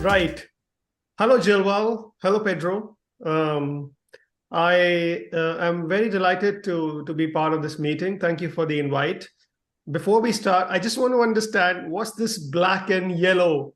Right. Hello, Jilwal. Hello, Pedro. I am very delighted to be part of this meeting. Thank you for the invite. Before we start, I just want to understand what's this black and yellow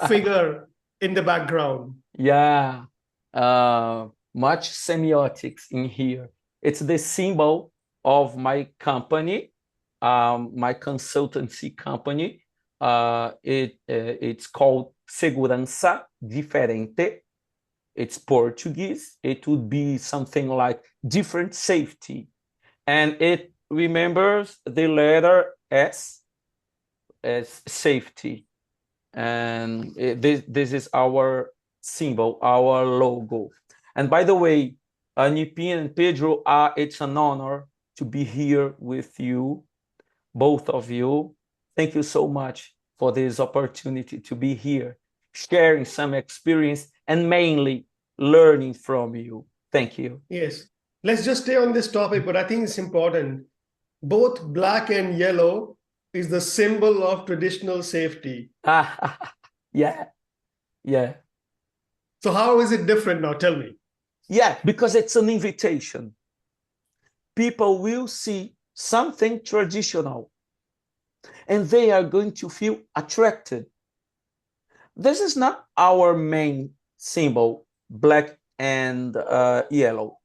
figure in the background? Yeah, much semiotics in here. It's the symbol of my company, my consultancy company. It's called Segurança Diferente. It's Portuguese. It would be something like different safety. And it remembers the letter S as safety. And this is our symbol, our logo. And by the way, Nippin and Pedro, it's an honor to be here with you, both of you. Thank you so much for this opportunity to be here, sharing some experience and mainly learning from you. Thank you. Yes. Let's just stay on this topic, but I think it's important. Both black and yellow is the symbol of traditional safety. Yeah. So how is it different now? Tell me. Yeah, because it's an invitation. People will see something traditional and they are going to feel attracted. This is not our main symbol, black and yellow.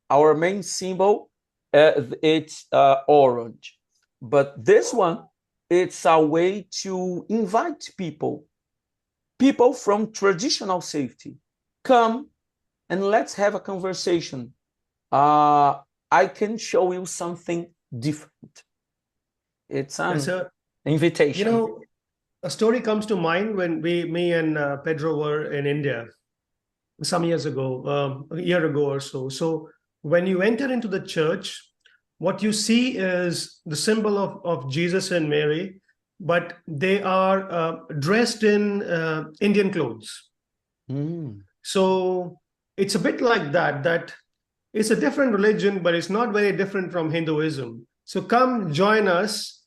Our main symbol, it's orange. But this one, it's a way to invite people from traditional safety. Come and let's have a conversation. I can show you something different. It's an invitation. A story comes to mind when me and Pedro were in India some years ago, a year ago or so. So when you enter into the church, what you see is the symbol of Jesus and Mary, but they are dressed in Indian clothes. So it's a bit like that it's a different religion, but it's not very different from Hinduism. So come join us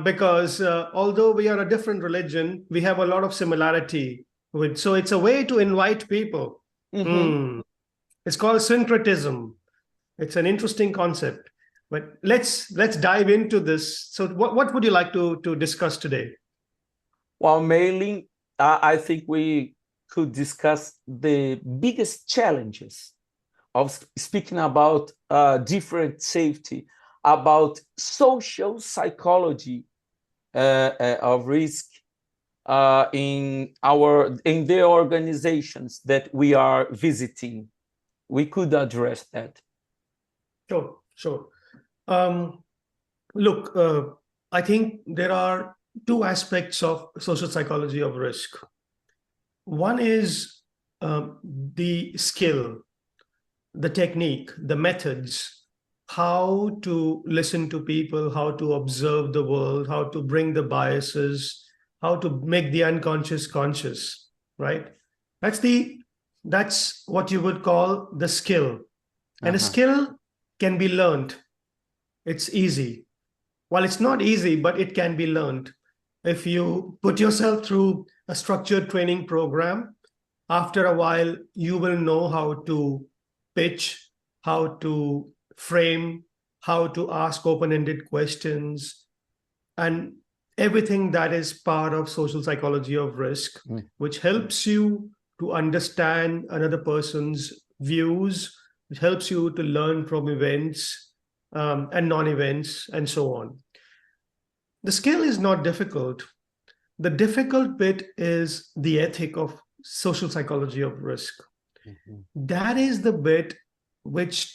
because although we are a different religion, we have a lot of similarity with. So it's a way to invite people. It's called syncretism. It's an interesting concept. But let's dive into this. So what would you like to discuss today? Well, mainly, I think we could discuss the biggest challenges of speaking about different safety, about social psychology of risk in the organizations that we are visiting. We could address that. Sure. Look, I think there are two aspects of social psychology of risk. One is the skill, the technique, the methods, how to listen to people, how to observe the world, how to bring the biases, how to make the unconscious conscious, right? That's what you would call the skill. And a skill can be learned. It's easy. Well, it's not easy, but it can be learned. If you put yourself through a structured training program, after a while, you will know how to pitch, how to frame, how to ask open-ended questions, and everything that is part of social psychology of risk, which helps you to understand another person's views, which helps you to learn from events and non-events and so on. The skill is not difficult. The difficult bit is the ethic of social psychology of risk. That is the bit which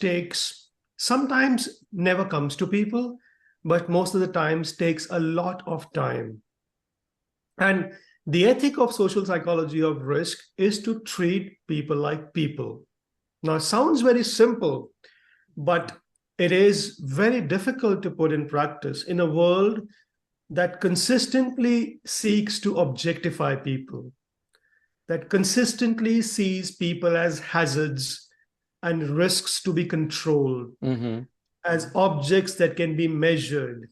sometimes never comes to people, but most of the times takes a lot of time. And the ethic of social psychology of risk is to treat people like people. Now, it sounds very simple, but it is very difficult to put in practice in a world that consistently seeks to objectify people, that consistently sees people as hazards and risks to be controlled, as objects that can be measured.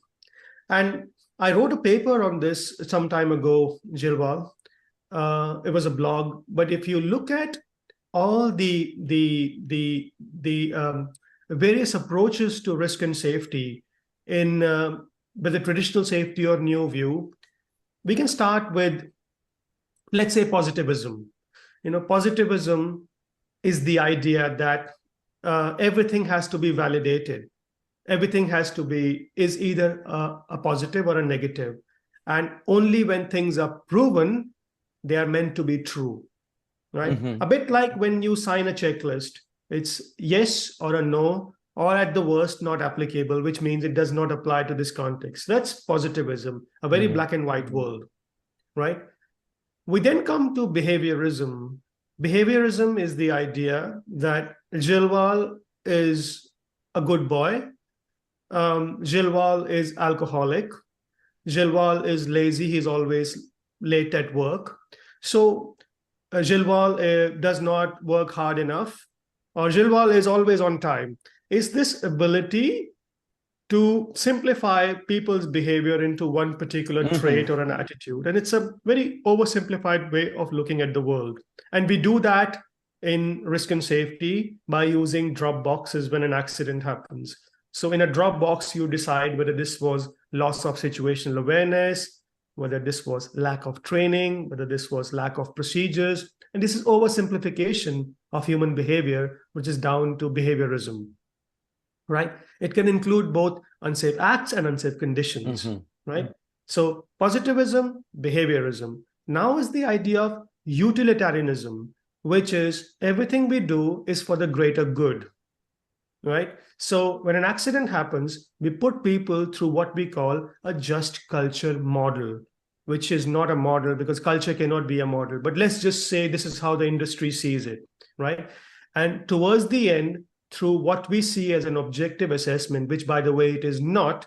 And I wrote a paper on this some time ago, Jilwal, it was a blog. But if you look at all the various approaches to risk and safety in with the traditional safety or new view, we can start with, let's say, positivism. Positivism is the idea that everything has to be validated. Everything is either a positive or a negative. And only when things are proven, they are meant to be true, right? A bit like when you sign a checklist, it's yes or a no, or at the worst, not applicable, which means it does not apply to this context. That's positivism, a very black and white world, right? We then come to behaviorism. Behaviorism is the idea that Gilwal is a good boy. Gilwal is alcoholic. Gilwal is lazy. He's always late at work. So Gilwal does not work hard enough, or Gilwal is always on time. Is this ability to simplify people's behavior into one particular trait or an attitude. And it's a very oversimplified way of looking at the world. And we do that in risk and safety by using drop boxes when an accident happens. So in a drop box, you decide whether this was loss of situational awareness, whether this was lack of training, whether this was lack of procedures. And this is oversimplification of human behavior, which is down to behaviorism, right? It can include both unsafe acts and unsafe conditions, right? So positivism, behaviorism. Now is the idea of utilitarianism, which is everything we do is for the greater good, right? So when an accident happens, we put people through what we call a just culture model, which is not a model because culture cannot be a model. But let's just say this is how the industry sees it, right? And towards the end, through what we see as an objective assessment, which by the way, it is not,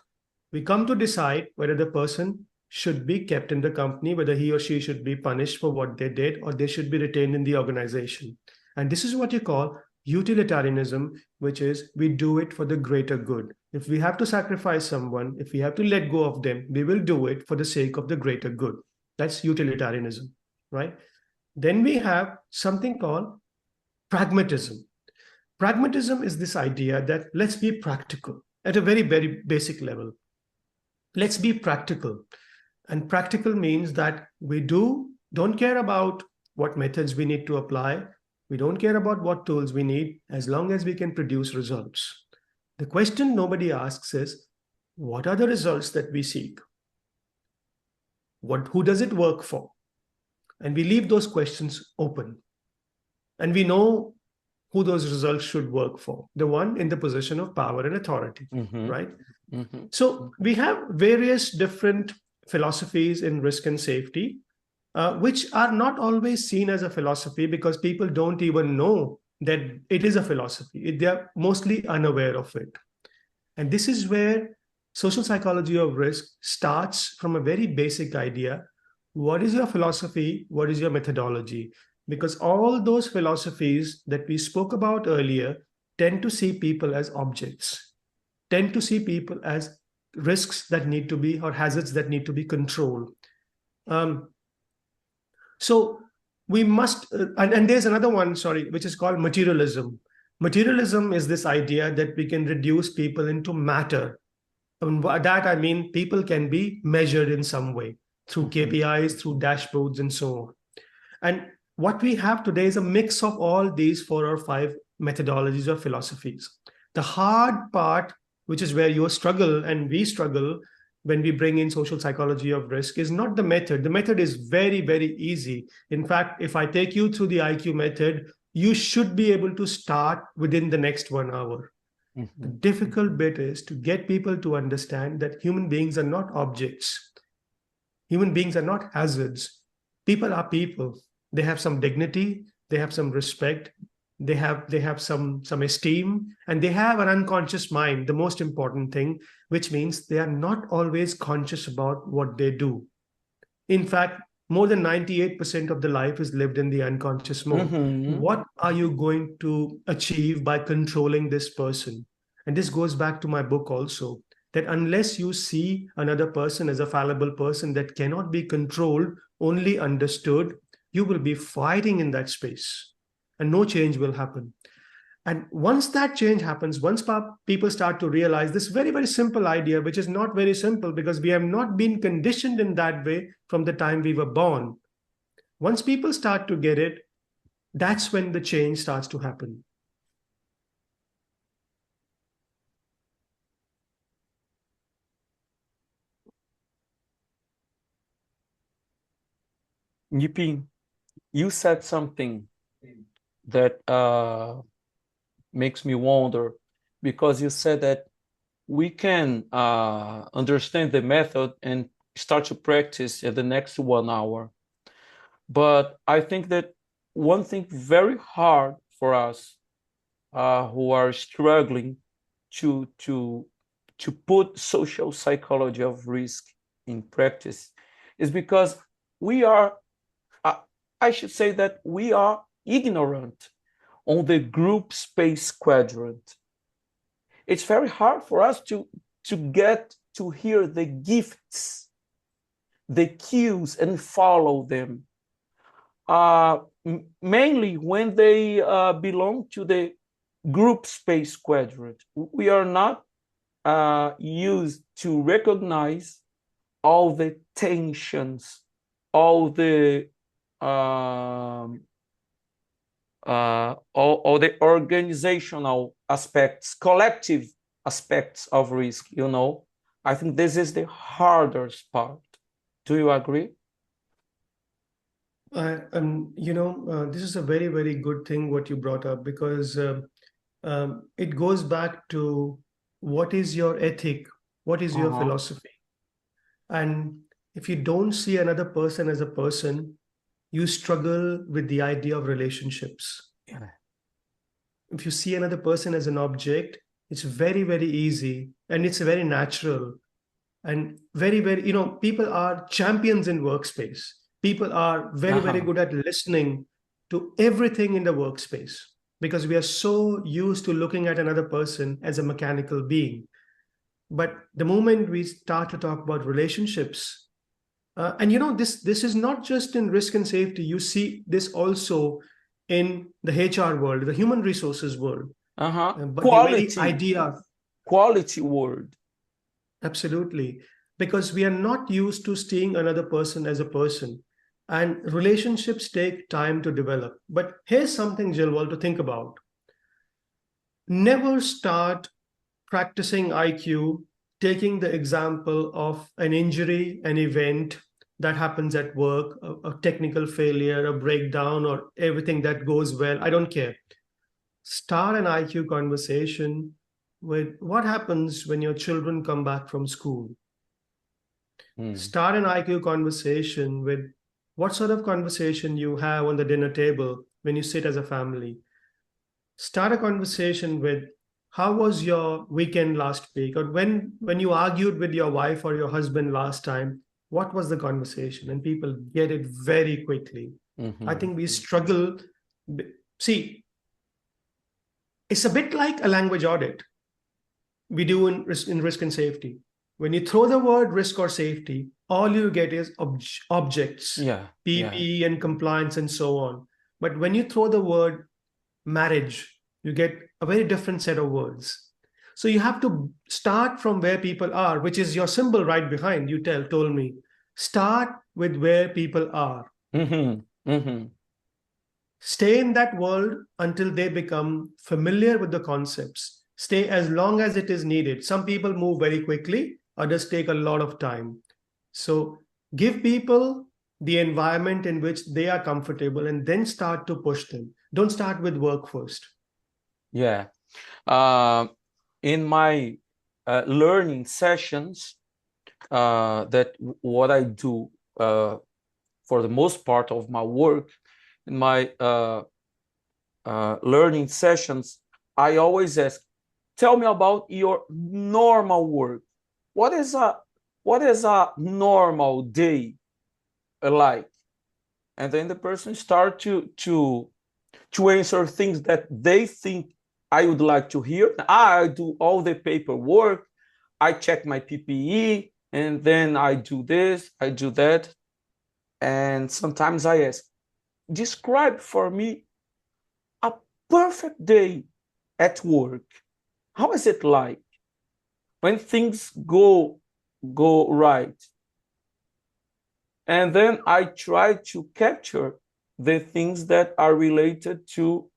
we come to decide whether the person should be kept in the company, whether he or she should be punished for what they did, or they should be retained in the organization. And this is what you call utilitarianism, which is we do it for the greater good. If we have to sacrifice someone, if we have to let go of them, we will do it for the sake of the greater good. That's utilitarianism, right? Then we have something called pragmatism. Pragmatism is this idea that let's be practical at a very, very basic level. Let's be practical. And practical means that we don't care about what methods we need to apply. We don't care about what tools we need as long as we can produce results. The question nobody asks is, what are the results that we seek? Who does it work for? And we leave those questions open. And we know who those results should work for, the one in the position of power and authority, right? So we have various different philosophies in risk and safety, which are not always seen as a philosophy because people don't even know that it is a philosophy. They are mostly unaware of it. And this is where social psychology of risk starts from a very basic idea. What is your philosophy? What is your methodology? Because all those philosophies that we spoke about earlier tend to see people as objects, tend to see people as risks that need to be, or hazards that need to be controlled. So we must, and there's another one, which is called materialism. Materialism is this idea that we can reduce people into matter. And by that, I mean, people can be measured in some way through KPIs, through dashboards, and so on. And what we have today is a mix of all these 4 or 5 methodologies or philosophies. The hard part, which is where you struggle and we struggle when we bring in social psychology of risk, is not the method. The method is very, very easy. In fact, if I take you through the IQ method, you should be able to start within the next 1 hour. The difficult bit is to get people to understand that human beings are not objects. Human beings are not hazards. People are people. They have some dignity, they have some respect, they have some esteem, and they have an unconscious mind, the most important thing, which means they are not always conscious about what they do. In fact, more than 98% of the life is lived in the unconscious mode. What are you going to achieve by controlling this person? And this goes back to my book also, that unless you see another person as a fallible person that cannot be controlled, only understood, you will be fighting in that space and no change will happen. And once that change happens, once people start to realize this very, very simple idea, which is not very simple because we have not been conditioned in that way from the time we were born. Once people start to get it, that's when the change starts to happen. Nippin, you said something that makes me wonder, because you said that we can understand the method and start to practice in the next 1 hour. But I think that one thing very hard for us who are struggling to put social psychology of risk in practice is because we are, I should say that we are ignorant on the group space quadrant. It's very hard for us to get to hear the gifts, the cues, and follow them. Mainly when they belong to the group space quadrant. We are not used to recognize all the tensions, all the all the organizational aspects, collective aspects of risk, you know. I think this is the hardest part. Do you agree? This is a very, very good thing what you brought up, because it goes back to what is your ethic, what is your philosophy. And if you don't see another person as a person, you struggle with the idea of relationships. Yeah. If you see another person as an object, it's very, very easy and it's very natural. And very, very, people are champions in workspace. People are very, very good at listening to everything in the workspace because we are so used to looking at another person as a mechanical being. But the moment we start to talk about relationships, this is not just in risk and safety. You see this also in the HR world, the human resources world. But quality, the very idea, quality world. Absolutely. Because we are not used to seeing another person as a person. And relationships take time to develop. But here's something, Jilwal, to think about. Never start practicing IQ, taking the example of an injury, an event that happens at work, a technical failure, a breakdown, or everything that goes well. I don't care. Start an IQ conversation with what happens when your children come back from school. Start an IQ conversation with what sort of conversation you have on the dinner table when you sit as a family. Start a conversation with how was your weekend last week, or when you argued with your wife or your husband last time, what was the conversation? And people get it very quickly. I think we struggle. See, it's a bit like a language audit we do in risk and safety. When you throw the word risk or safety, all you get is objects, PPE and compliance and so on. But when you throw the word marriage, you get a very different set of words. So you have to start from where people are, which is your symbol right behind. You told me, start with where people are. Stay in that world until they become familiar with the concepts. Stay as long as it is needed. Some people move very quickly, others take a lot of time. So give people the environment in which they are comfortable and then start to push them. Don't start with work first. Yeah. In my learning sessions, that what I do for the most part of my work, in my learning sessions, I always ask, tell me about your normal work. What is a normal day like? And then the person start to answer things that they think I would like to hear. I do all the paperwork, I check my PPE, and then I do this, I do that. And sometimes I ask, describe for me a perfect day at work. How is it like when things go right? And then I try to capture the things that are related to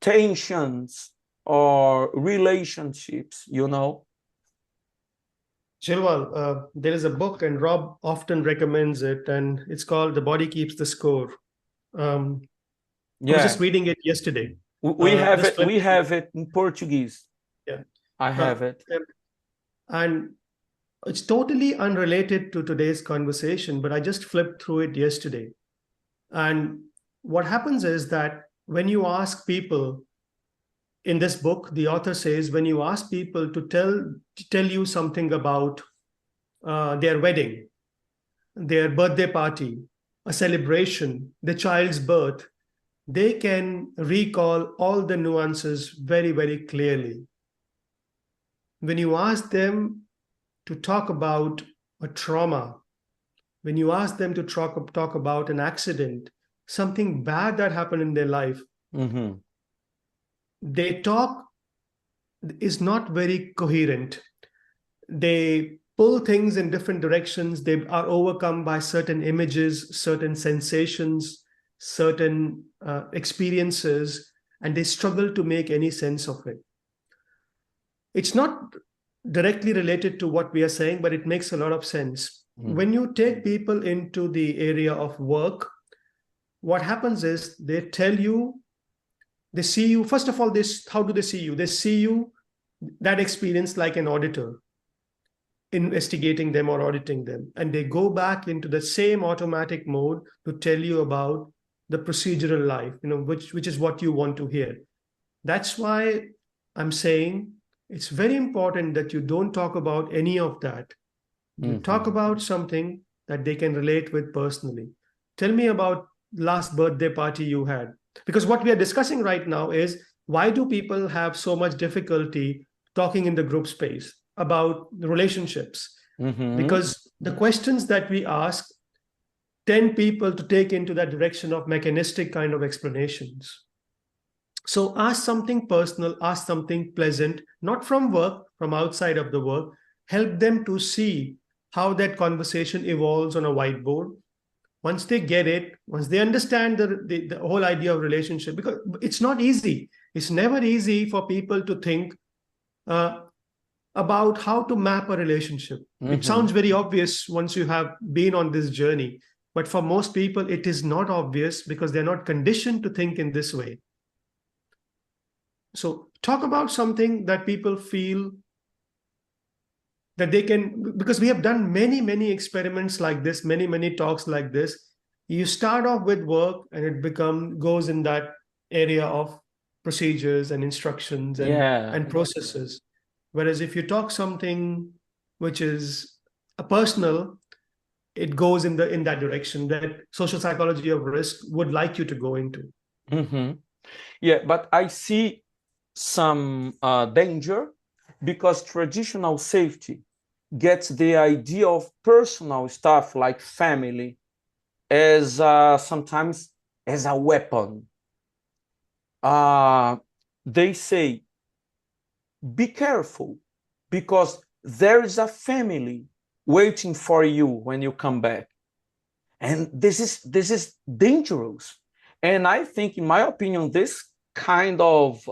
tensions or relationships, you know? Shilwal, there is a book, and Rob often recommends it, and it's called The Body Keeps the Score. I was just reading it yesterday. We have Just it. We have it in Portuguese. Yeah, I have it. And it's totally unrelated to today's conversation, but I just flipped through it yesterday. And what happens is that when you ask people in this book, the author says, when you ask people to tell you something about their wedding, their birthday party, a celebration, the child's birth, they can recall all the nuances very, very clearly. When you ask them to talk about a trauma, when you ask them to talk about an accident, something bad that happened in their life, they talk is not very coherent. They pull things in different directions. They are overcome by certain images, certain sensations, certain experiences, and they struggle to make any sense of it. It's not directly related to what we are saying, but it makes a lot of sense. When you take people into the area of work, what happens is they tell you, they see you, first of all, how do they see you? They see you, that experience, like an auditor investigating them or auditing them. And they go back into the same automatic mode to tell you about the procedural life, which is what you want to hear. That's why I'm saying it's very important that you don't talk about any of that. You talk about something that they can relate with personally. Tell me about last birthday party you had. Because what we are discussing right now is, why do people have so much difficulty talking in the group space about the relationships? Because the questions that we ask tend people to take into that direction of mechanistic kind of explanations. So ask something personal, ask something pleasant, not from work, from outside of the work. Help them to see how that conversation evolves on a whiteboard. Once they get it, once they understand the whole idea of relationship, because it's not easy. It's never easy for people to think about how to map a relationship. It sounds very obvious once you have been on this journey. But for most people, it is not obvious because they're not conditioned to think in this way. So talk about something that people feel that they can, because we have done many, many experiments like this, many, many talks like this. You start off with work and it goes in that area of procedures and instructions and processes. Whereas if you talk something which is a personal, it goes in that direction that social psychology of risk would like you to go into. Yeah, but I see some danger, because traditional safety gets the idea of personal stuff like family as sometimes as a weapon. They say, be careful, because there is a family waiting for you when you come back. And this is dangerous. And I think, in my opinion, this kind of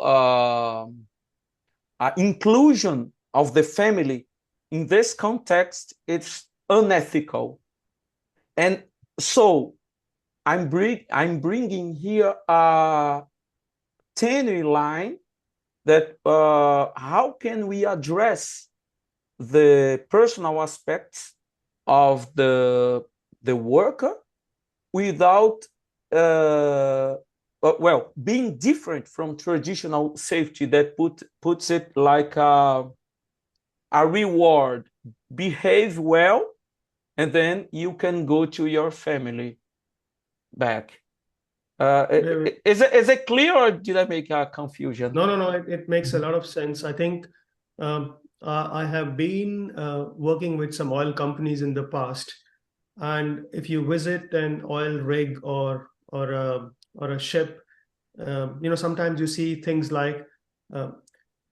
inclusion of the family in this context, it's unethical. And so I'm bringing here a tiny line that how can we address the personal aspects of the worker without being different from traditional safety that puts it like a reward. Behave well, and then you can go to your family back. Is it clear, or did I make a confusion? No. It makes a lot of sense. I think I have been working with some oil companies in the past. And if you visit an oil rig or or a ship, sometimes you see things like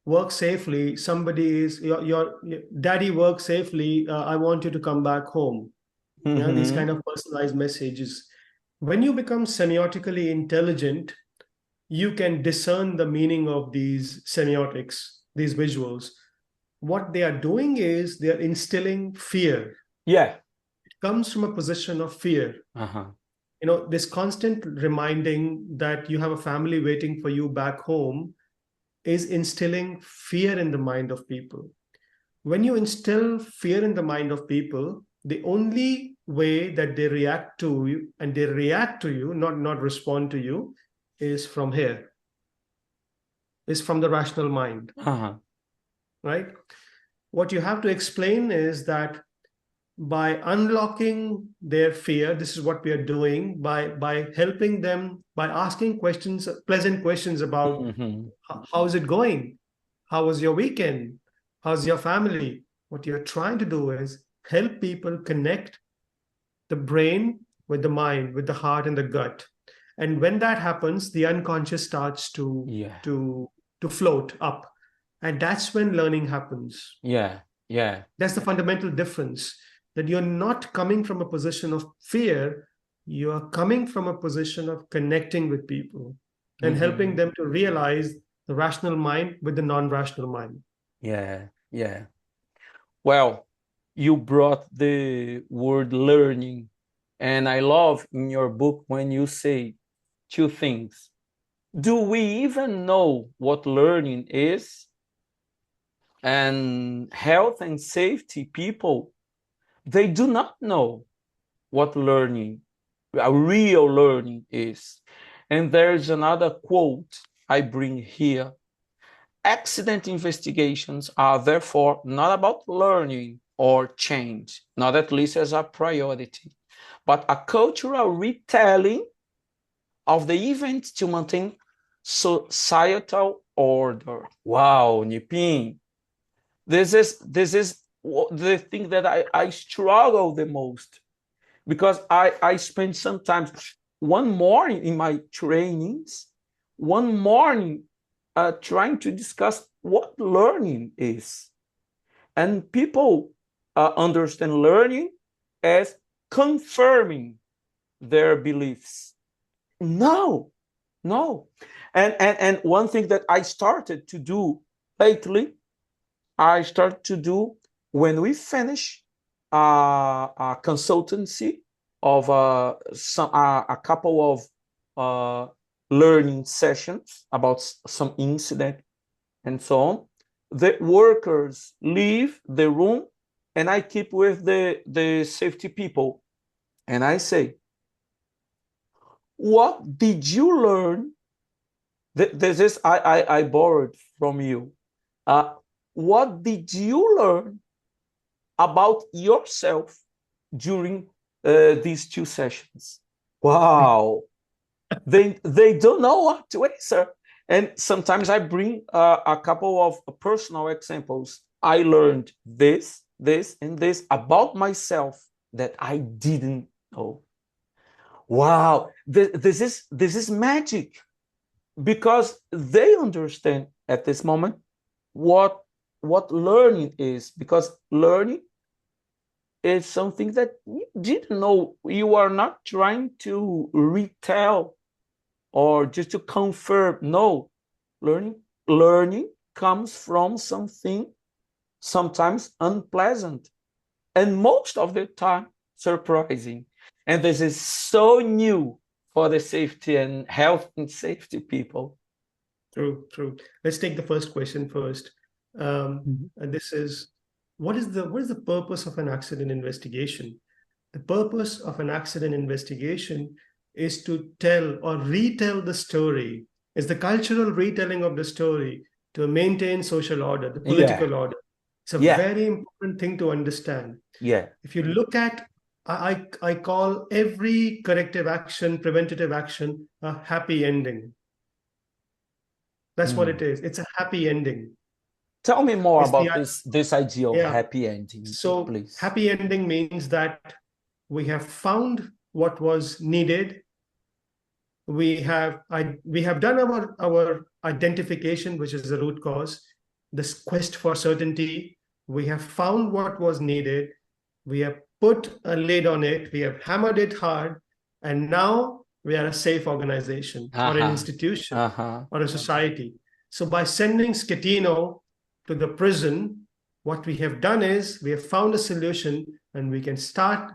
work safely. Somebody is your daddy works safely. I want you to come back home. Yeah, these kind of personalized messages. When you become semiotically intelligent, you can discern the meaning of these semiotics, these visuals. What they are doing is they are instilling fear. Yeah. It comes from a position of fear. This constant reminding that you have a family waiting for you back home is instilling fear in the mind of people. When you instill fear in the mind of people, the only way that they react to you, and they react to you, not respond to you, is from here, is from the rational mind. Right? What you have to explain is that by unlocking their fear, this is what we are doing, by helping them, by asking questions, pleasant questions about how's it going? How was your weekend? How's your family? What you're trying to do is help people connect the brain with the mind, with the heart and the gut. And when that happens, the unconscious starts to float up. And that's when learning happens. That's the fundamental difference, that you're not coming from a position of fear, you are coming from a position of connecting with people and helping them to realize the rational mind with the non-rational mind. Well, you brought the word learning, and I love in your book when you say two things. Do we even know what learning is? And health and safety people, they do not know what learning, a real learning is. And there's another quote I bring here. Accident investigations are therefore not about learning or change, not at least as a priority, but a cultural retelling of the events to maintain societal order. Wow, Nippin. This is the thing that I struggle the most, because I spend sometimes one morning in my trainings, one morning trying to discuss what learning is. And people understand learning as confirming their beliefs. No. And one thing that I started to do lately, I start to do when we finish a consultancy of a couple of learning sessions about some incident and so on. The workers leave the room and I keep with the safety people. And I say, what did you learn? This is, I borrowed from you. What did you learn about yourself during these two sessions? Wow. They don't know what to answer. And sometimes I bring a couple of personal examples. I learned this, and this about myself that I didn't know. Wow, this is magic, because they understand at this moment what learning is, because learning is something that you didn't know. You are not trying to retell or just to confirm. No, learning comes from something sometimes unpleasant, and most of the time surprising. And this is so new for the safety and health and safety people. True. Let's take the first question first. And this is, what is the purpose of an accident investigation? The purpose of an accident investigation is to tell or retell the story. It's the cultural retelling of the story to maintain social order, the political order. It's a very important thing to understand. If you look at, I call every corrective action, preventative action, a happy ending. That's what it is. It's a happy ending. Tell me more about this idea of happy ending. So please. Happy ending means that we have found what was needed, we have done our identification, which is the root cause, this quest for certainty. We have found what was needed. We have put a lid on it. We have hammered it hard. And now we are a safe organization or an institution or a society. So by sending Schettino to the prison, what we have done is we have found a solution, and we can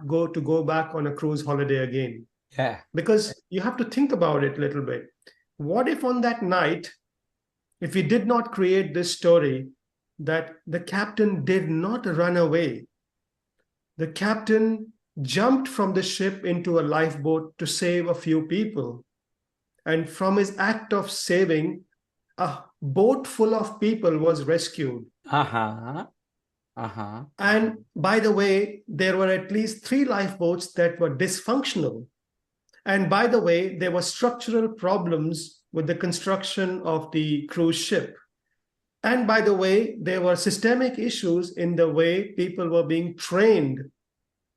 go back on a cruise holiday again. Yeah. Because you have to think about it a little bit. What if on that night, if we did not create this story, that the captain did not run away? The captain jumped from the ship into a lifeboat to save a few people. And from his act of saving, a boat full of people was rescued. And by the way, there were at least 3 lifeboats that were dysfunctional. And by the way, there were structural problems with the construction of the cruise ship. And by the way, there were systemic issues in the way people were being trained,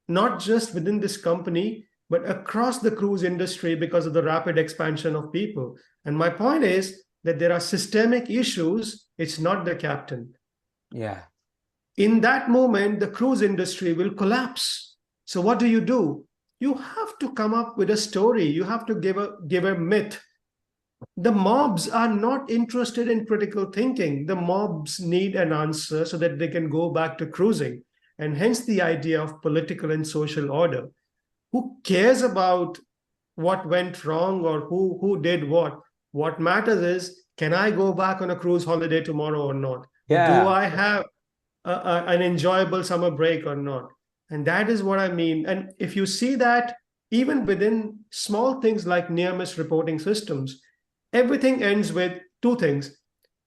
not just within this company, but across the cruise industry because of the rapid expansion of people. And my point is that there are systemic issues. It's not the captain. Yeah. In that moment, the cruise industry will collapse. So what do? You have to come up with a story. You have to give a myth. The mobs are not interested in critical thinking. The mobs need an answer so that they can go back to cruising. And hence the idea of political and social order. Who cares about what went wrong or who did what? What matters is, can I go back on a cruise holiday tomorrow or not? Yeah. Do I have an enjoyable summer break or not? And that is what I mean. And if you see that even within small things like near-miss reporting systems, everything ends with 2 things.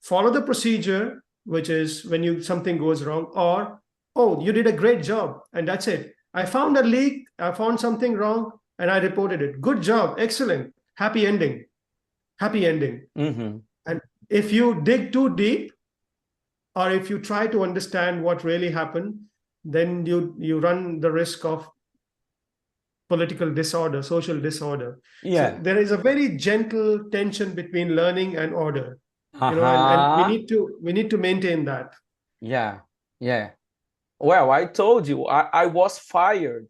Follow the procedure, which is when something goes wrong, or, oh, you did a great job, and that's it. I found a leak, I found something wrong, and I reported it. Good job, excellent, happy ending. And if you dig too deep, or if you try to understand what really happened, then you run the risk of political disorder, social disorder. Yeah. So there is a very gentle tension between learning and order. And we need to maintain that. Yeah. Well, I told you, I was fired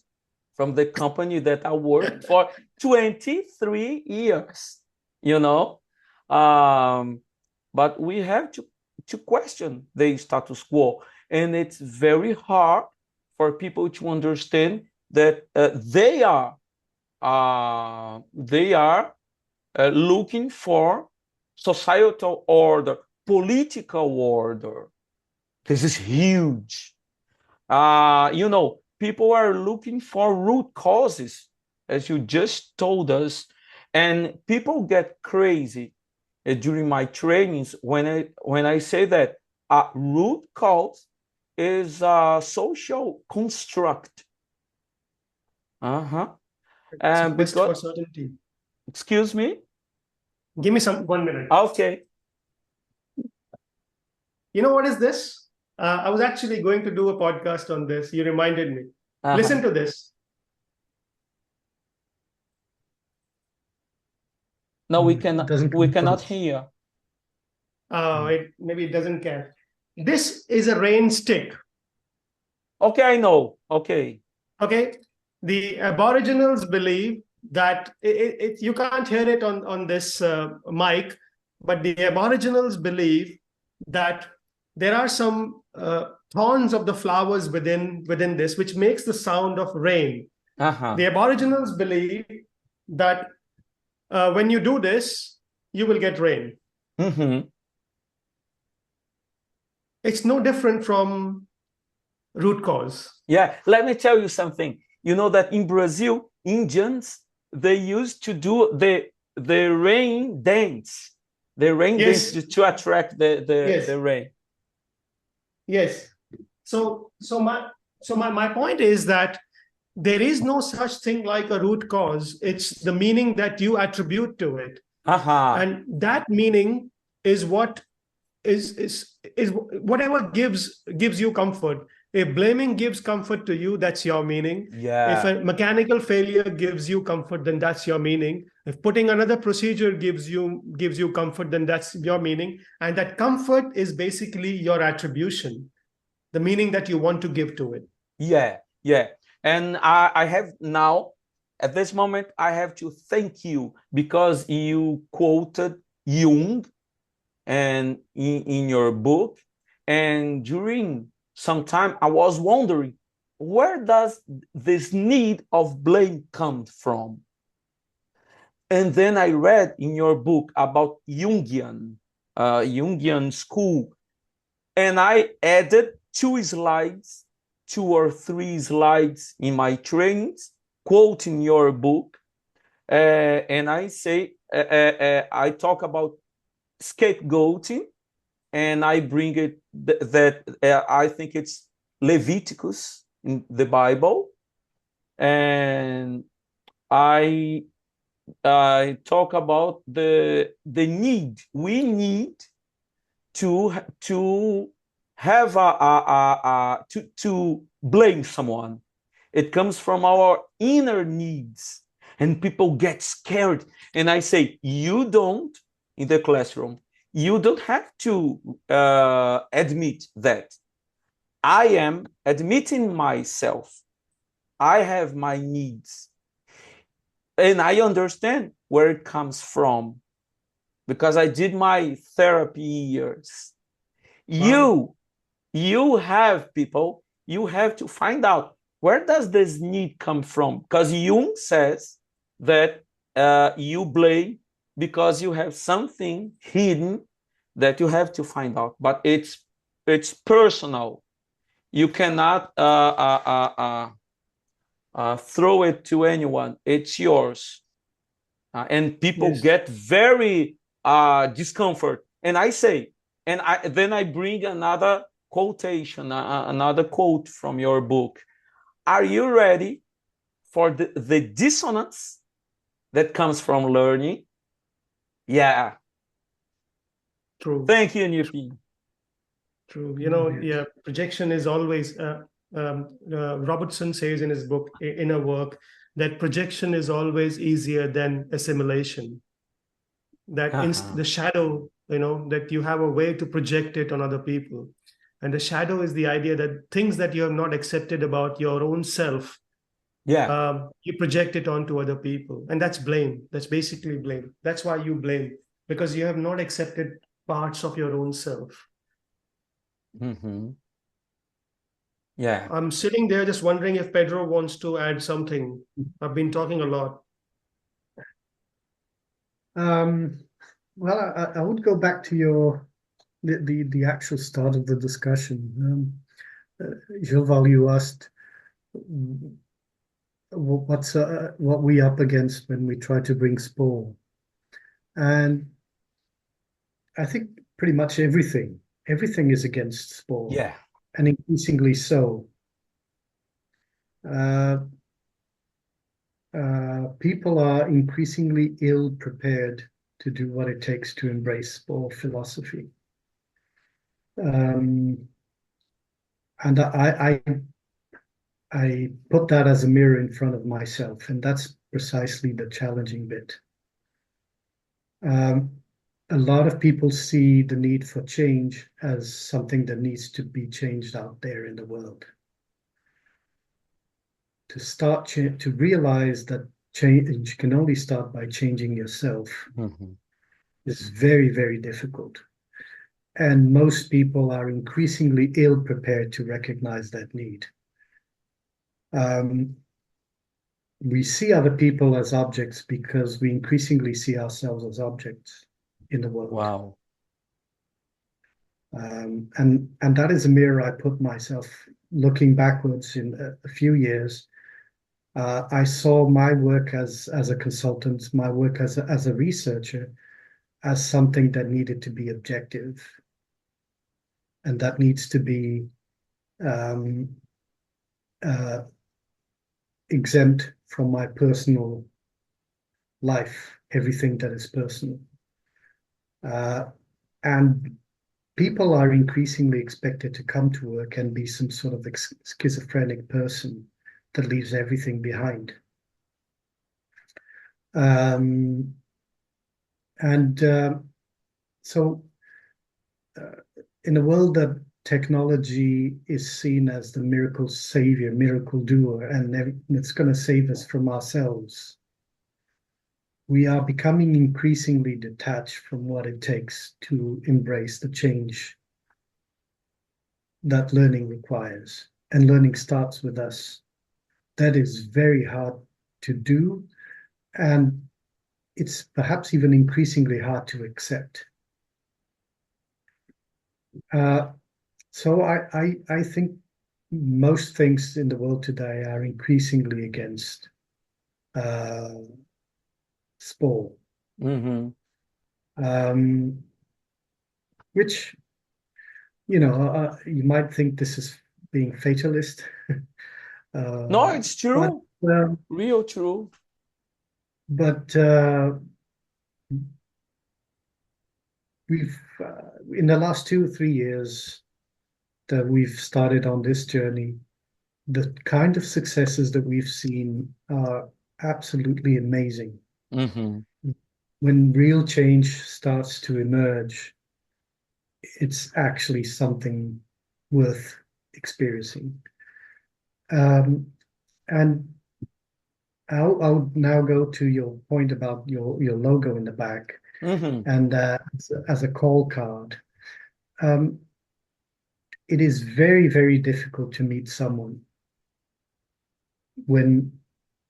from the company that I worked for 23 years, but we have to question the status quo. And it's very hard for people to understand that they are looking for societal order, political order. This is huge. People are looking for root causes, as you just told us, and people get crazy during my trainings when I say that a root cause is a social construct. And quest for certainty. Excuse me? Give me 1 minute. Okay. You know what is this? I was actually going to do a podcast on this. You reminded me. Listen to this. No, we cannot hear. Oh, maybe it doesn't care. This is a rain stick. Okay, I know. Okay. The Aboriginals believe that you can't hear it on this mic, but the Aboriginals believe that there are some thorns of the flowers within this, which makes the sound of rain. The Aboriginals believe that when you do this, you will get rain. It's no different from root cause. Yeah, let me tell you something. You know that in Brazil, Indians, they used to do the rain dance. The rain dance to attract the rain. Yes. So my point is that there is no such thing like a root cause. It's the meaning that you attribute to it. And that meaning is what is whatever gives you comfort. If blaming gives comfort to you, that's your meaning. Yeah. If a mechanical failure gives you comfort, then that's your meaning. If putting another procedure gives you comfort, then that's your meaning. And that comfort is basically your attribution, the meaning that you want to give to it. Yeah, yeah. And I have now, at this moment, I have to thank you because you quoted Jung and in your book. And during some time, I was wondering, where does this need of blame come from? And then I read in your book about Jungian school, and I added 2 or 3 slides in my trainings, quoting your book, and I say I talk about scapegoating, and I bring it that I think it's Leviticus in the Bible, and I talk about the need we need to have to blame someone. It comes from our inner needs, and people get scared. And I say, you don't, in the classroom, you don't have to admit that. I am admitting myself. I have my needs, and I understand where it comes from because I did my therapy years. Wow. You have people, you have to find out, where does this need come from? Because Jung says that you blame because you have something hidden that you have to find out, but it's personal. You cannot throw it to anyone. It's yours. And people Yes. get very discomfort. And I say, and then I bring another quotation, another quote from your book. Are you ready for the dissonance that comes from learning? Yeah. True. Thank you, Nippin. True. You know, yeah, projection is always, Robertson says in his book, Inner Work, that projection is always easier than assimilation. That the shadow, you know, that you have a way to project it on other people. And the shadow is the idea that things that you have not accepted about your own self, Yeah. you project it onto other people. And that's blame. That's basically blame. That's why you blame, because you have not accepted parts of your own self. Mm-hmm. Yeah. I'm sitting there just wondering if Pedro wants to add something. I've been talking a lot. Well, I would go back to the actual start of the discussion. Joval, you asked what we up against when we try to bring SPoR, and I think pretty much everything is against SPoR, Yeah. and increasingly so. People are increasingly ill prepared to do what it takes to embrace SPoR philosophy. And I put that as a mirror in front of myself, and that's precisely the challenging bit. A lot of people see the need for change as something that needs to be changed out there in the world. To realize that change can only start by changing yourself is very, very difficult. And most people are increasingly ill prepared to recognize that need. We see other people as objects because we increasingly see ourselves as objects in the world. Wow. And that is a mirror I put myself looking backwards in a few years. I saw my work as a consultant, my work as a researcher, as something that needed to be objective, and that needs to be exempt from my personal life, everything that is personal. And people are increasingly expected to come to work and be some sort of schizophrenic person that leaves everything behind. So in a world that technology is seen as the miracle savior, miracle doer, and it's going to save us from ourselves, we are becoming increasingly detached from what it takes to embrace the change that learning requires. And learning starts with us. That is very hard to do, and it's perhaps even increasingly hard to accept. So I think most things in the world today are increasingly against SPoR, which, you know, you might think this is being fatalist. No, it's true. But, real true. But we've, in the last 2 or 3 years that we've started on this journey, the kind of successes that we've seen are absolutely amazing. When real change starts to emerge, it's actually something worth experiencing. And I'll now go to your point about your logo in the back, and as a call card. It is very, very difficult to meet someone when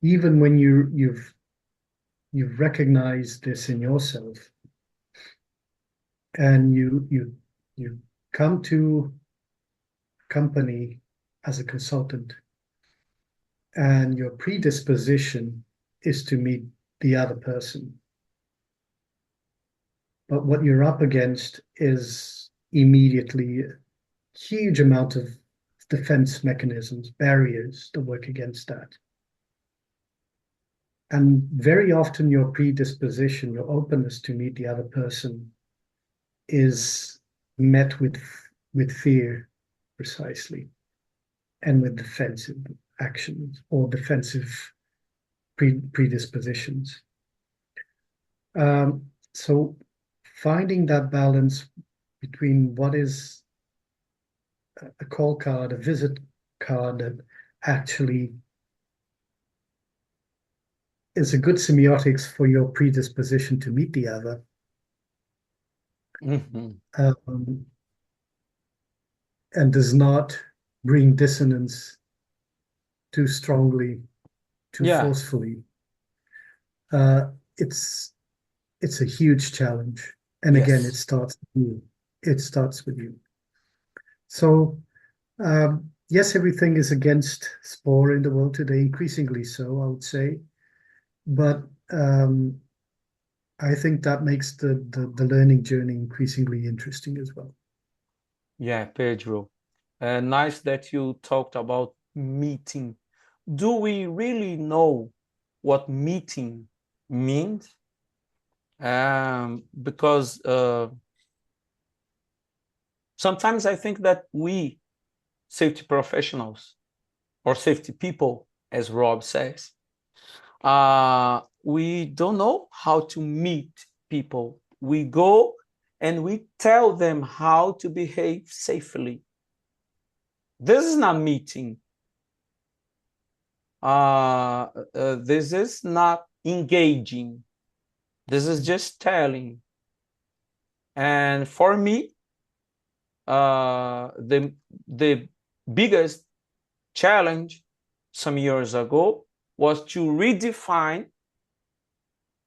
you've recognized this in yourself, and you come to a company as a consultant, and your predisposition is to meet the other person. But what you're up against is immediately a huge amount of defense mechanisms, barriers that work against that. And very often your predisposition, your openness to meet the other person is met with fear, precisely, and with defensive actions or defensive predispositions. So finding that balance between what is a call card, a visit card that actually is a good semiotics for your predisposition to meet the other, and does not bring dissonance too strongly, too forcefully. It's a huge challenge. And again, it starts with you. It starts with you. So, yes, everything is against SPoR in the world today, increasingly so, I would say. But I think that makes the learning journey increasingly interesting as well. Yeah, Pedro. Nice that you talked about meeting. Do we really know what meeting means? Because sometimes I think that we, safety professionals or safety people, as Rob says, we don't know how to meet people. We go and we tell them how to behave safely. This is not meeting. This is not engaging. This is just telling. And for me, the biggest challenge some years ago was to redefine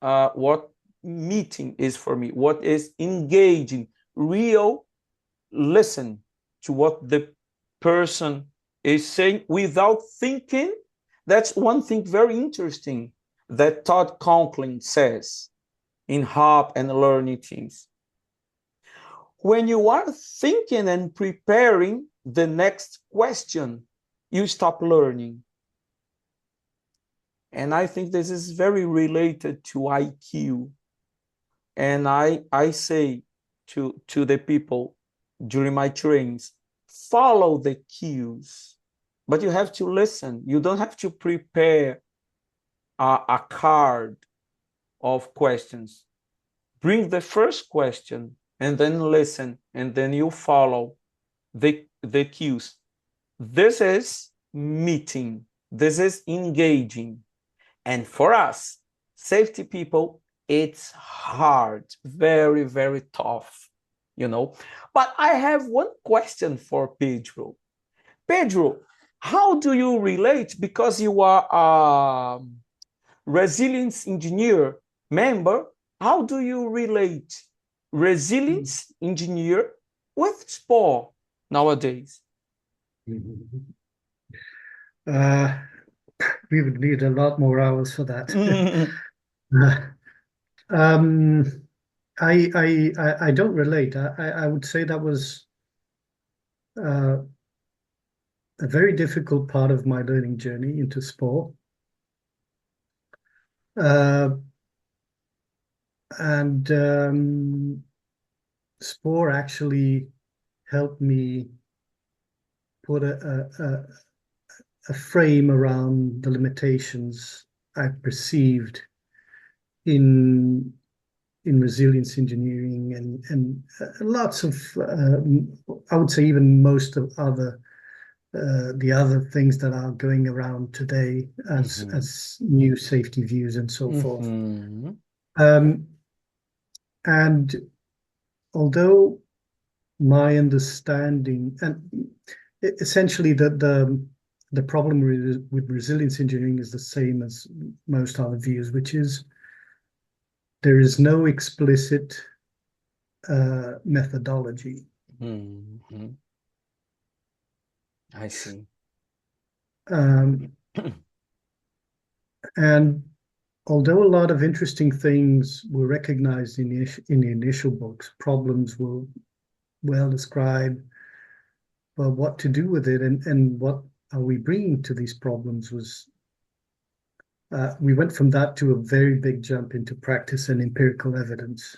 what meeting is for me, what is engaging, real listen to what the person is saying without thinking. That's one thing very interesting that Todd Conklin says in Ahhh and Learning Teams. When you are thinking and preparing the next question, you stop learning. And I think this is very related to IQ. And I say to the people, during my trainings. Follow the cues, but you have to listen. You don't have to prepare a card of questions. Bring the first question and then listen, and then you follow the cues. This is meeting. This is engaging. And for us, safety people, it's hard, very, very tough, you know. But I have one question for Pedro. Pedro, how do you relate, because you are a resilience engineer member, how do you relate resilience engineer with SPoR nowadays? We would need a lot more hours for that. I don't relate. I would say that was a very difficult part of my learning journey into SPoR. And SPoR actually helped me put a frame around the limitations I perceived in resilience engineering and lots of I would say even most of the other things that are going around today as new safety views and so forth. And although my understanding and essentially the problem with resilience engineering is the same as most other views, which is there is no explicit methodology. I see. And although a lot of interesting things were recognized in the initial books, problems were well described, but what to do with it and what are we bringing to these problems was we went from that to a very big jump into practice and empirical evidence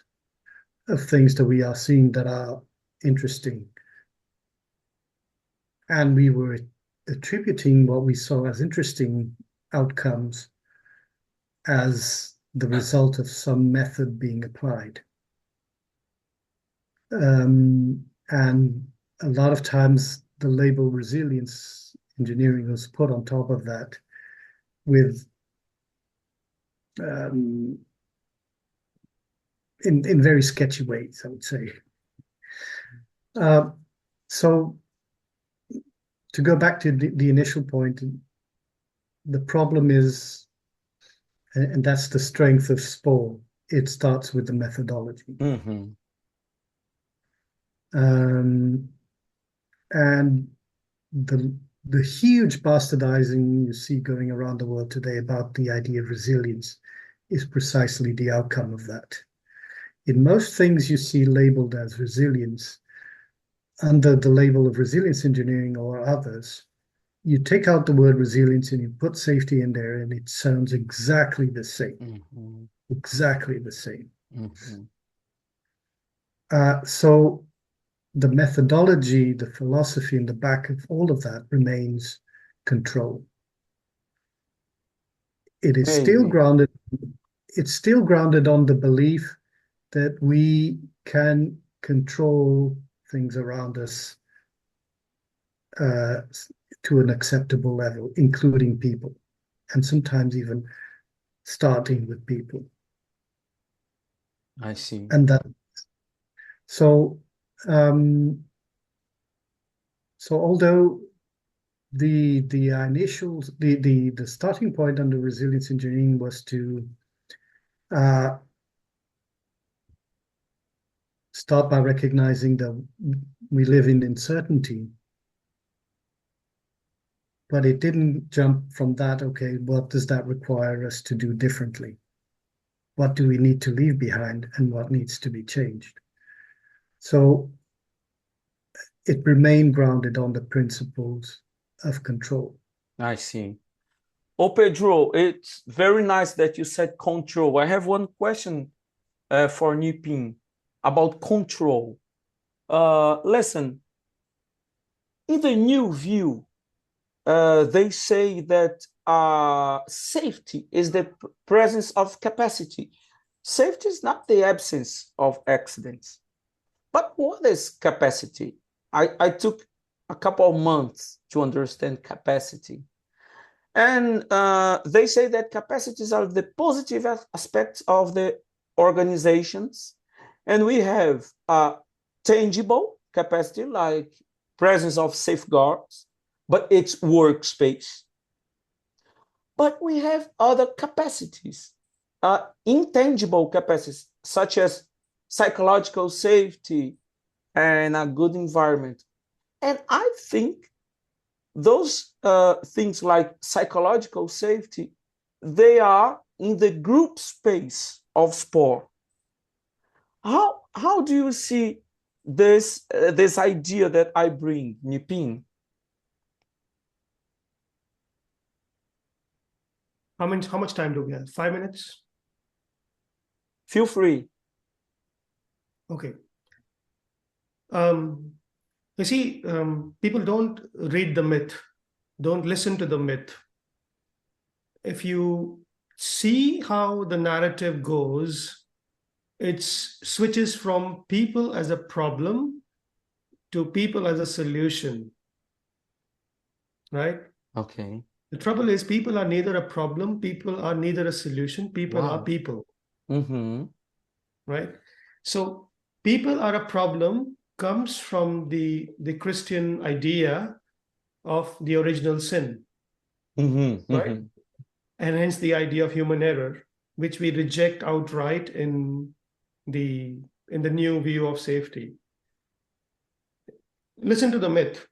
of things that we are seeing that are interesting. And we were attributing what we saw as interesting outcomes as the result of some method being applied. And a lot of times the label resilience engineering was put on top of that with in very sketchy ways, I would say. So to go back to the initial point, the problem is, and that's the strength of SPoR, it starts with the methodology. And the huge bastardizing you see going around the world today about the idea of resilience is precisely the outcome of that. In most things you see labeled as resilience, under the label of resilience engineering or others, you take out the word resilience and you put safety in there and it sounds exactly the same. Exactly the same. So the methodology, the philosophy in the back of all of that remains control. It is still grounded. It's still grounded on the belief that we can control things around us to an acceptable level, including people, and sometimes even starting with people. I see. And that so although the initial the starting point under resilience engineering was to start by recognizing that we live in uncertainty, but it didn't jump from that, okay, what does that require us to do differently? What do we need to leave behind and what needs to be changed? So it remained grounded on the principles of control. I see. Oh, Pedro, it's very nice that you said control. I have one question for Nippin about control. Listen, in the new view, they say that safety is the presence of capacity. Safety is not the absence of accidents. But what is capacity? I took a couple of months to understand capacity. And they say that capacities are the positive aspects of the organizations. And we have a tangible capacity, like presence of safeguards, but it's workspace. But we have other capacities, intangible capacities, such as psychological safety and a good environment. And I think those things like psychological safety, they are in the group space of SPoR. How do you see this idea that I bring, Nippin? How much time do we have? 5 minutes? Feel free. Okay. You see, people don't read the myth, don't listen to the myth. If you see how the narrative goes, it switches from people as a problem to people as a solution, right? Okay. The trouble is people are neither a problem, people are neither a solution, people are people, right? So people are a problem comes from the Christian idea of the original sin, right? And hence the idea of human error, which we reject outright in the new view of safety. Listen to the myth.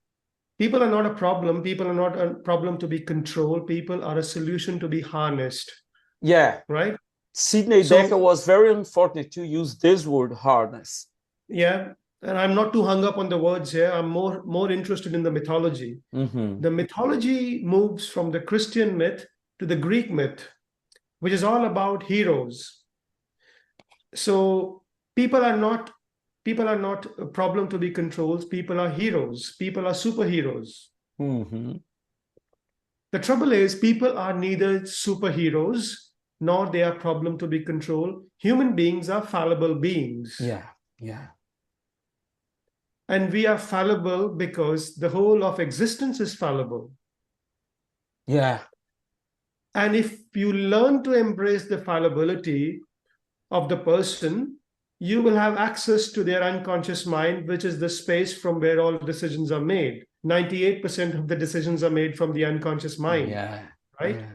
People are not a problem. People are not a problem to be controlled. People are a solution to be harnessed. Yeah. Right? Sidney Dekker was very unfortunate to use this word, harness. Yeah. And I'm not too hung up on the words here. I'm more interested in the mythology. The mythology moves from the Christian myth to the Greek myth, which is all about heroes. So people are not a problem to be controlled. People are heroes. People are superheroes. The trouble is people are neither superheroes nor they are problem to be controlled. Human beings are fallible beings. Yeah, yeah. And we are fallible because the whole of existence is fallible. Yeah. And if you learn to embrace the fallibility of the person, you will have access to their unconscious mind, which is the space from where all decisions are made. 98% of the decisions are made from the unconscious mind. Yeah. Right?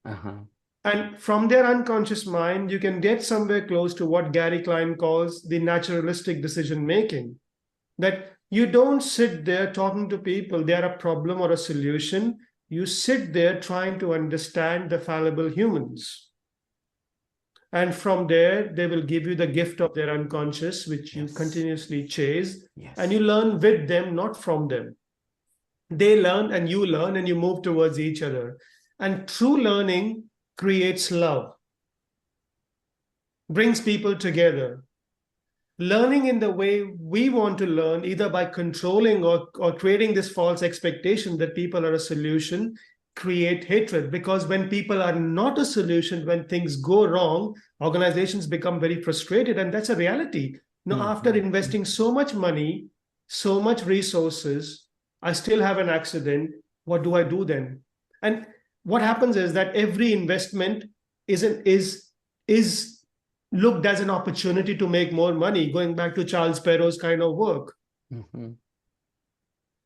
Yeah. And from their unconscious mind, you can get somewhere close to what Gary Klein calls the naturalistic decision making. That you don't sit there talking to people, they're a problem or a solution. You sit there trying to understand the fallible humans. And from there, they will give you the gift of their unconscious, which you continuously chase. And you learn with them, not from them. They learn and you move towards each other. And true learning creates love, brings people together. Learning in the way we want to learn, either by controlling or creating this false expectation that people are a solution, create hatred. Because when people are not a solution, when things go wrong, organizations become very frustrated. And that's a reality. Now, after investing so much money, so much resources, I still have an accident. What do I do then? And what happens is that every investment is looked as an opportunity to make more money, going back to Charles Perrow's kind of work. And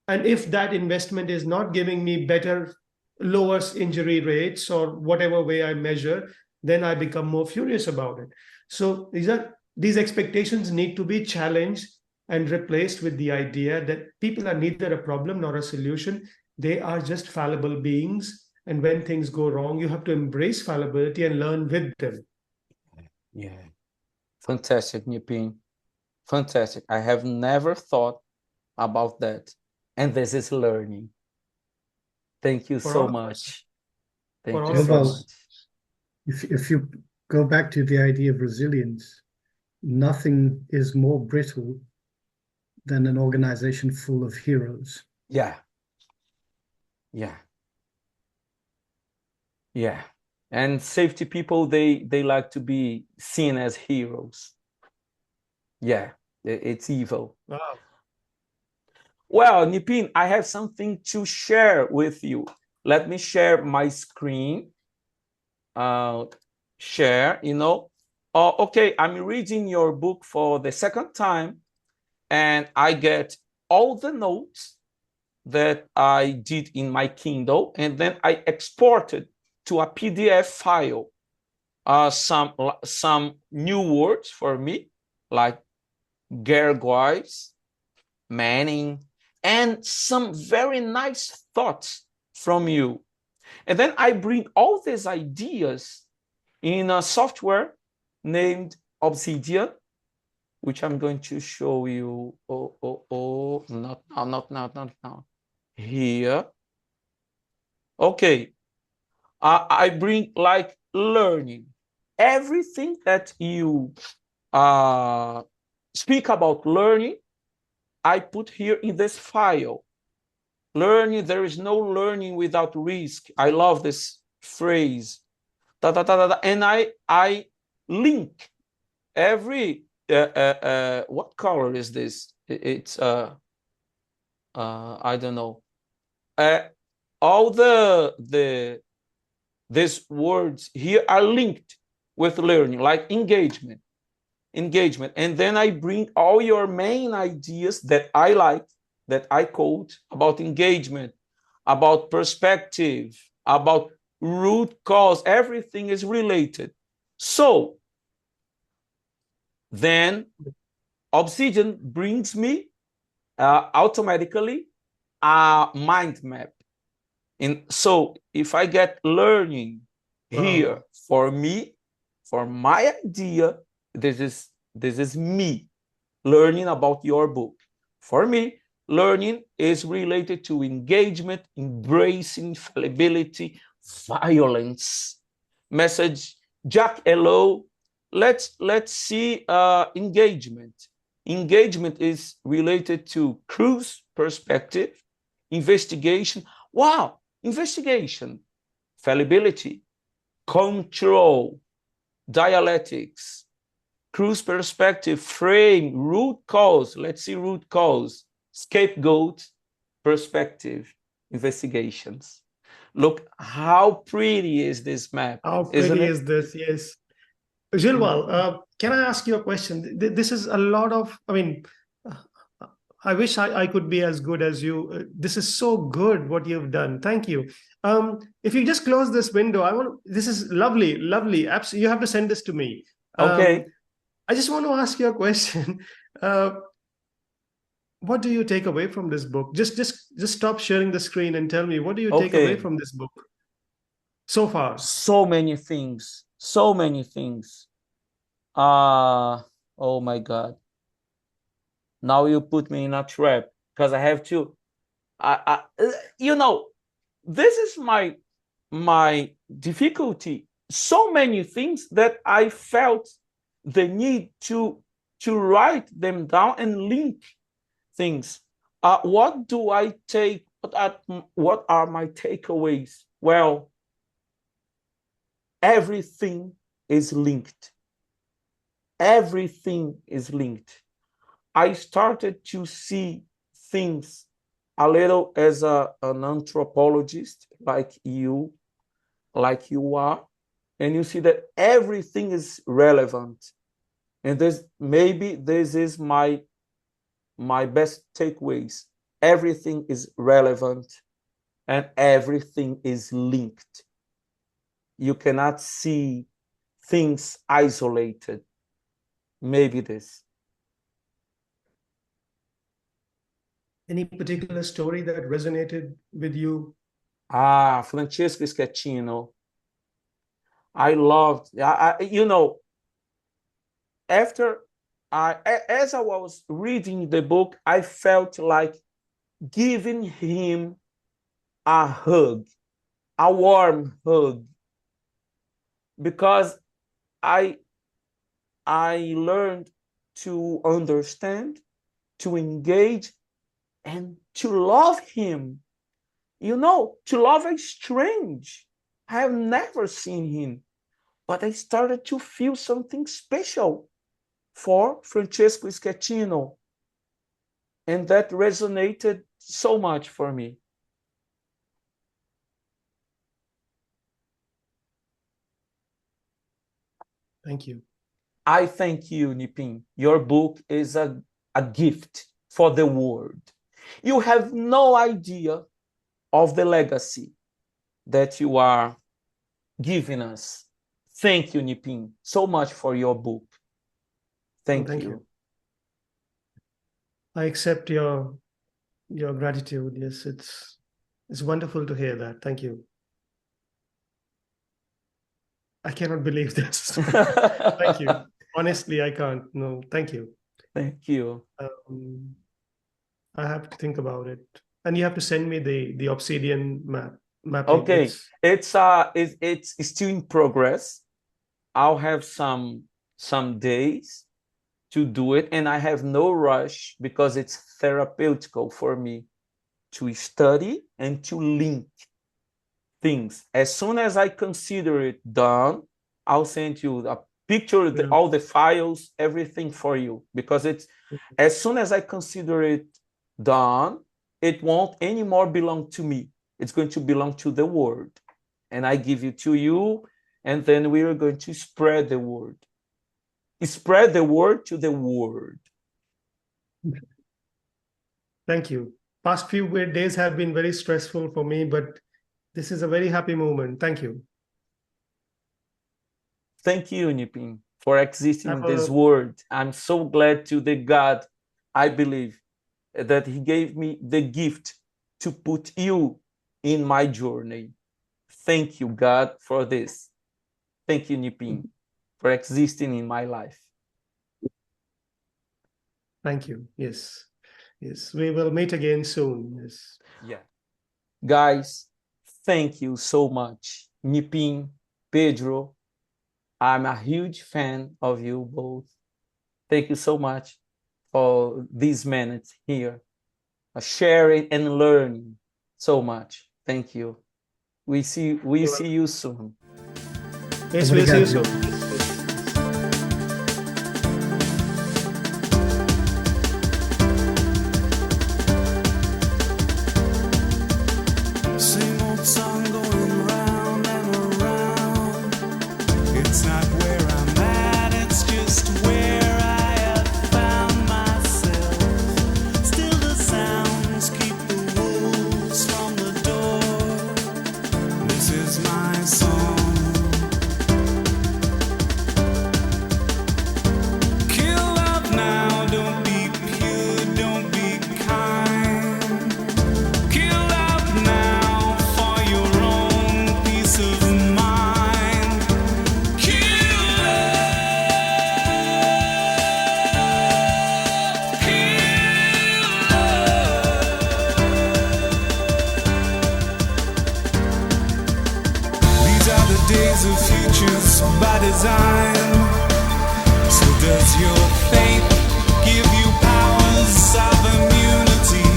if that investment is not giving me better, lower injury rates or whatever way I measure, then I become more furious about it. So these expectations need to be challenged and replaced with the idea that people are neither a problem nor a solution. They are just fallible beings. And when things go wrong, you have to embrace fallibility and learn with them. Yeah. Fantastic, Nippin. Fantastic. I have never thought about that. And this is learning. Thank you so much. Thank you so much. If you go back to the idea of resilience, nothing is more brittle than an organization full of heroes. Yeah. Yeah. Yeah. And safety people, they like to be seen as heroes. Yeah, it's evil. Wow. Well, Nippin, I have something to share with you. Let me share my screen. Share, okay, I'm reading your book for the second time, and I get all the notes that I did in my Kindle, and then I exported to a PDF file some new words for me, like gargoyles, manning, and some very nice thoughts from you. And then I bring all these ideas in a software named Obsidian, which I'm going to show you. Not now. Here. Okay. I bring like learning. Everything that you speak about learning, I put here in this file. Learning, there is no learning without risk. I love this phrase. And I link every what color is this? It's I don't know. All these words here are linked with learning, like engagement, and then I bring all your main ideas that I like, that I quote about engagement, about perspective, about root cause. Everything is related. So then Obsidian brings me automatically a mind map. And so if I get learning here for me, for my idea, this is me learning about your book. For me, learning is related to engagement, embracing fallibility, violence. Message, Jack, hello. Let's see engagement. Engagement is related to cruise perspective, investigation. Wow, investigation, fallibility, control, dialectics, cruise perspective, frame, root cause. Let's see root cause, scapegoat, perspective, investigations. Look how pretty is this map. How pretty is this? Yes. Gilwal, can I ask you a question? This is a lot of, I wish I could be as good as you. This is so good what you've done. Thank you. If you just close this window, this is lovely, lovely. Absolutely, you have to send this to me. Okay. I just want to ask you a question. What do you take away from this book? Just stop sharing the screen and tell me, what do you take away from this book so far? So many things. So many things. Oh my God. Now you put me in a trap because I have to. This is my difficulty. So many things that I felt the need to write them down and link things. What do I take? What are my takeaways? Well, everything is linked. Everything is linked. I started to see things a little as an anthropologist like you are, and you see that everything is relevant. And this is my best takeaways. Everything is relevant and everything is linked. You cannot see things isolated. Maybe this. Any particular story that resonated with you? Francesco Schettino. I loved, after as I was reading the book, I felt like giving him a hug, a warm hug, because I learned to understand to engage, and to love him. You know, to love a strange. I have never seen him, but I started to feel something special for Francesco Schettino. And that resonated so much for me. Thank you. I thank you, Nippin. Your book is a gift for the world. You have no idea of the legacy that you are giving us. Thank you, Nippin, so much for your book. Thank you. I accept your gratitude. Yes, it's wonderful to hear that. Thank you. I cannot believe this. Thank you. Honestly, I can't. No, thank you. Thank you. I have to think about it. And you have to send me the obsidian mapping. Okay, it's still in progress. I'll have some days to do it, and I have no rush because it's therapeutical for me to study and to link things. As soon as I consider it done, I'll send you a picture, all the files, everything for you, because it's as soon as I consider it done, it won't anymore belong to me. It's going to belong to the world, and I give it to you, and then we are going to spread the word. Spread the word to the world. Thank you. Past few days have been very stressful for me, but this is a very happy moment. Thank you. Thank you, Nippin, for existing in this world. I'm so glad to the God, I believe, that he gave me the gift to put you in my journey. Thank you, God, for this. Thank you, Nippin, for existing in my life. Thank you. Yes. Yes. We will meet again soon. Yes. Yeah. Guys, thank you so much. Nippin, Pedro, I'm a huge fan of you both. Thank you so much for these minutes here, sharing and learning so much. Thank you. We see you soon. Yes, we'll see you soon. Same old song going round and around. It's not where I'm at, it's just where I have found myself. Still the sounds keep the wolves from the door. This is my song. Kill love now, don't be pure, don't be kind. Kill love now for your own peace of mind. Kill love, kill love. These are the days of futures by design. So does your faith give you powers of immunity?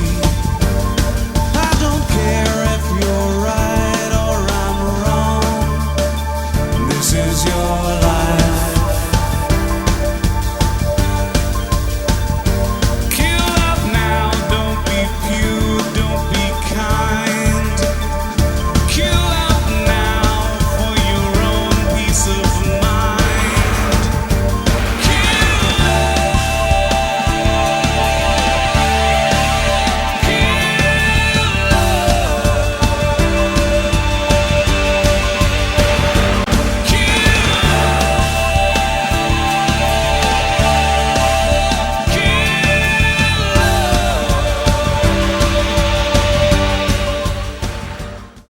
I don't care if you're right or I'm wrong. This is your life.